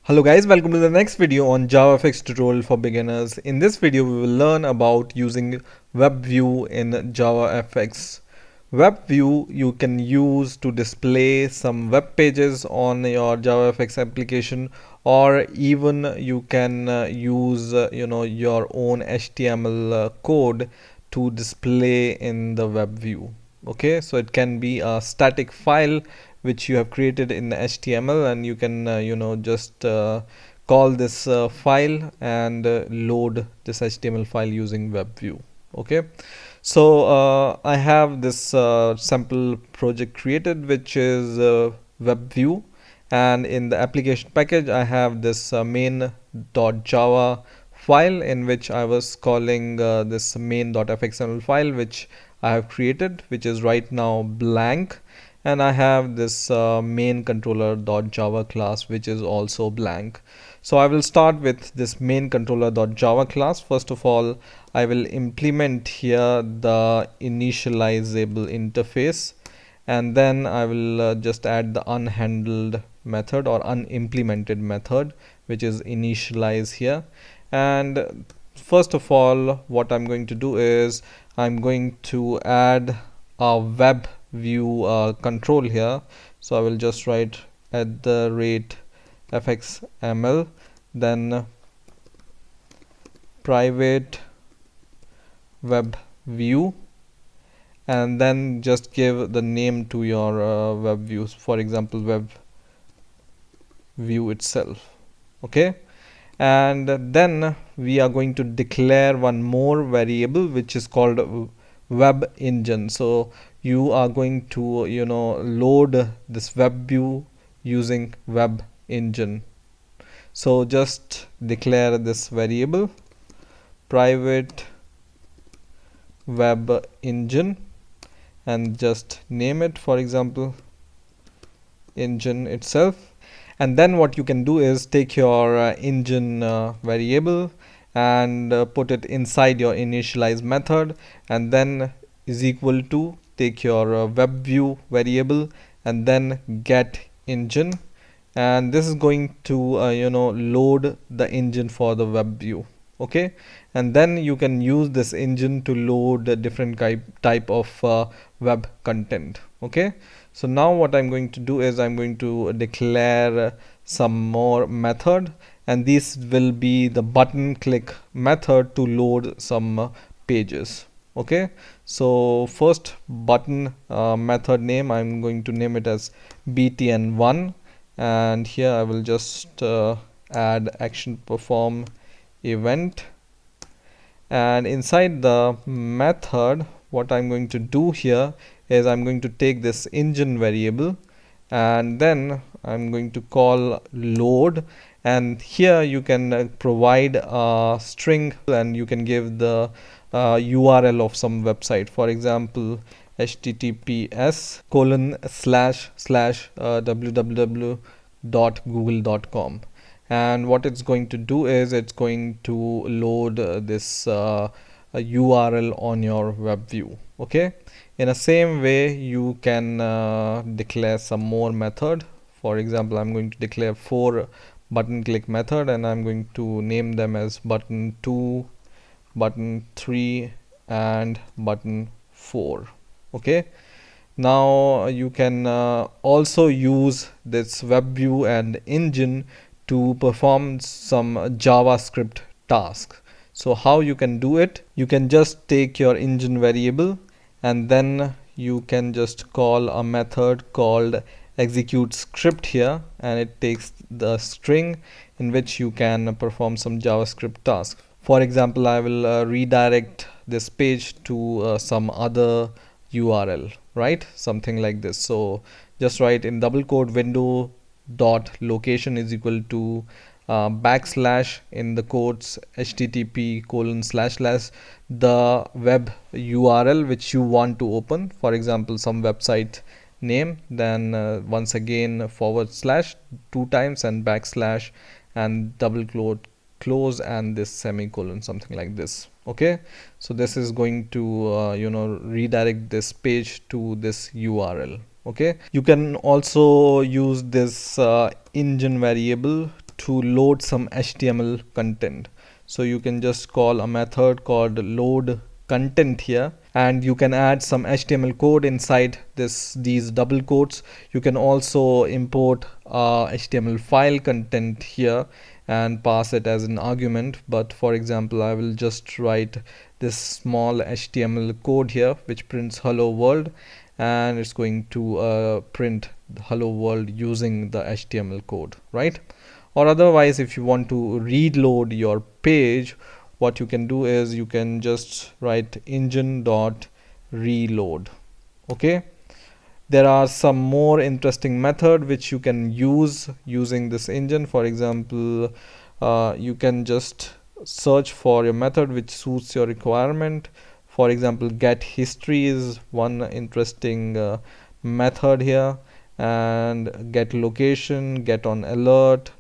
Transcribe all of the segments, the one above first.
Hello guys, welcome to the next video on JavaFx tutorial for beginners. In this video, we will learn about using WebView in JavaFx. WebView you can use to display some web pages on your JavaFx application, or even you can use your own HTML code to display in the WebView. Okay, so it can be a static file which you have created in the HTML, and you can just call this file and load this HTML file using WebView. Okay, so I have this sample project created, which is WebView, and in the application package I have this main.java file in which I was calling this main.fxml file which I have created, which is right now blank, and I have this main controller.java class which is also blank. So I will start with this main controller.java class. First of all, I will implement here the initializable interface, and then I will just add the unhandled method or unimplemented method which is initialize here. And first of all, what I'm going to do is I'm going to add a web view control here. So I will just write @fxml, then private web view, and then just give the name to your web views, for example web view itself. Okay, and then we are going to declare one more variable which is called web engine. So you are going to load this web view using web engine. So just declare this variable private web engine and just name it, for example engine itself. And then what you can do is take your engine variable and put it inside your initialize method, and then is equal to take your web view variable and then get engine, and this is going to load the engine for the web view. Okay, and then you can use this engine to load a different type of web content. Okay, so now what I'm going to do is I'm going to declare some more method, and this will be the button click method to load some pages. Okay, so first button method name, I'm going to name it as btn1, and here I will just add action perform event, and inside the method what I'm going to do here is I'm going to take this engine variable and then I'm going to call load, and here you can provide a string and you can give the URL of some website, for example https://www.google.com, and what it's going to do is it's going to load this URL on your web view. Okay, in the same way you can declare some more method. For example, I'm going to declare 4 button click method, and I'm going to name them as button 2, button 3 and button 4. Okay, now you can also use this web view and engine to perform some JavaScript tasks. So how you can do it? You can just take your engine variable and then you can just call a method called execute script here, and it takes the string in which you can perform some JavaScript task. For example, I will redirect this page to some other URL, right? Something like this. So just write in double quote window dot location is equal to backslash in the quotes http:// the web URL which you want to open, for example some website name, then once again /, 2 times, and backslash and double quote close and this semicolon, something like this. Okay, so this is going to redirect this page to this URL. Okay, you can also use this engine variable to load some HTML content. So you can just call a method called load content here, and you can add some HTML code inside these double quotes. You can also import HTML file content here and pass it as an argument. But for example, I will just write this small HTML code here which prints hello world, and it's going to print the hello world using the HTML code, right? Or otherwise, if you want to reload your page, what you can do is you can just write engine.reload. Okay, there are some more interesting method which you can use using this engine. For example, you can just search for a method which suits your requirement. For example, get history is one interesting method here, and get location, get on alert.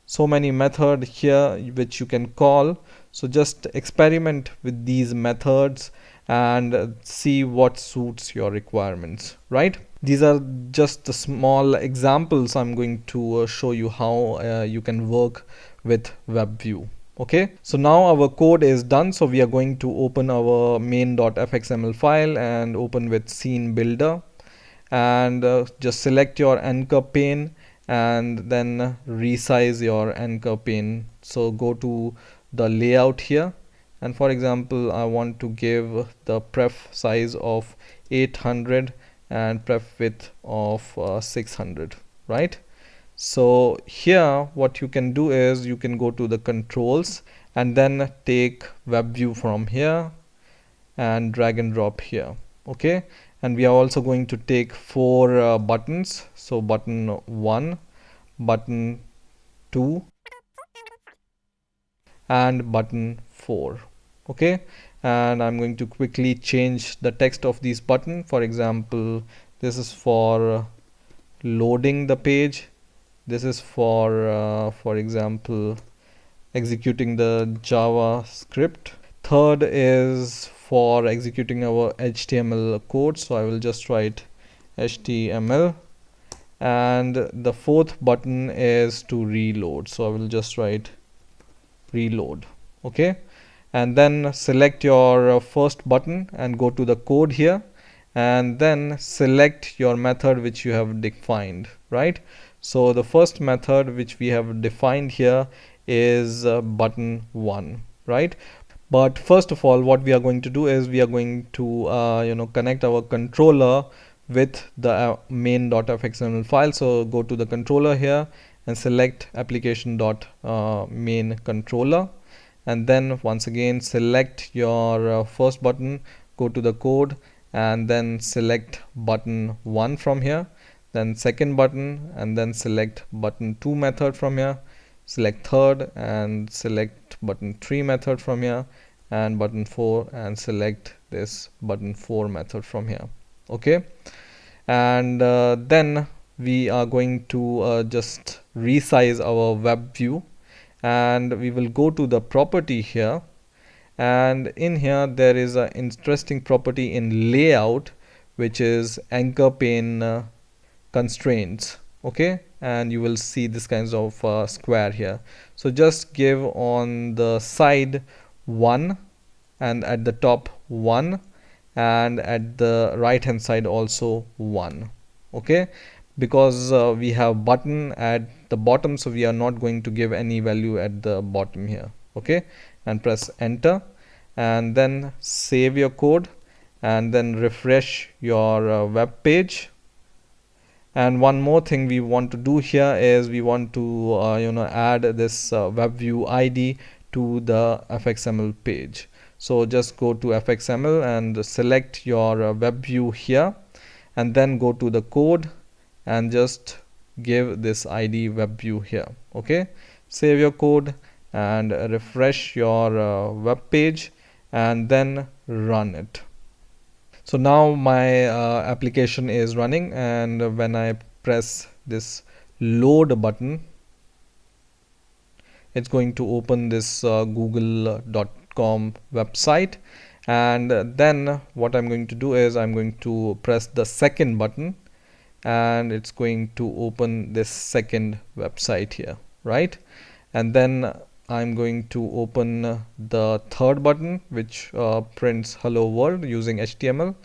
So many methods here which you can call. So just experiment with these methods and see what suits your requirements, right? These are just the small examples I'm going to show you how you can work with WebView. Okay, so now our code is done. So we are going to open our main.fxml file and open with scene builder, and just select your anchor pane and then resize your anchor pane. So go to the layout here, and for example, I want to give the pref size of 800 and pref width of 600, right? So here what you can do is you can go to the controls and then take WebView from here and drag and drop here. Okay, and we are also going to take four buttons. So button 1, button 2 and button 4. Okay, and I'm going to quickly change the text of these button. For example, this is for loading the page. This is for example, executing the JavaScript. Third is for executing our HTML code. So I will just write HTML. And the fourth button is to reload. So I will just write reload. Okay, and then select your first button and go to the code here, and then select your method which you have defined, right? So the first method which we have defined here is button 1, right? But first of all, what we are going to do is we are going to connect our controller with the main.fxml file. So go to the controller here and select application.main controller, and then once again select your first button, go to the code and then select button 1 from here, then second button, and then select button 2 method from here, select third and select button 3 method from here, and button 4 and select this button 4 method from here. Okay, and then we are going to just resize our web view, and we will go to the property here, and in here there is an interesting property in layout which is anchor pane constraints. Okay, and you will see this kinds of square here. So just give on the side 1 and at the top 1 and at the right hand side also 1. Okay, because we have button at the bottom, so we are not going to give any value at the bottom here. Okay, and press enter, and then save your code and then refresh your web page. And one more thing we want to do here is we want to add this WebView ID to the fxml page. So just go to fxml and select your WebView here, and then go to the code and just give this ID WebView here. Okay, save your code and refresh your web page and then run it. So now my application is running, and when I press this load button, it's going to open this google.com website, and then what I'm going to do is I'm going to press the second button, and it's going to open this second website here, right? and then I'm going to open the third button, which prints hello world using HTML,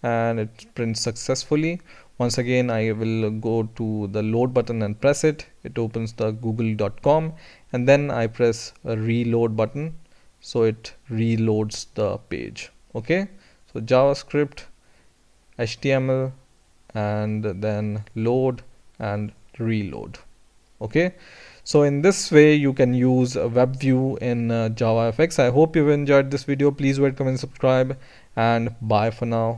and it prints successfully. Once again, I will go to the load button and press it. It opens the google.com, and then I press a reload button, so it reloads the page. Okay, so JavaScript, HTML, and then load and reload. Okay, so in this way you can use WebView in JavaFX. I hope you've enjoyed this video. Please rate, comment, subscribe, and bye for now.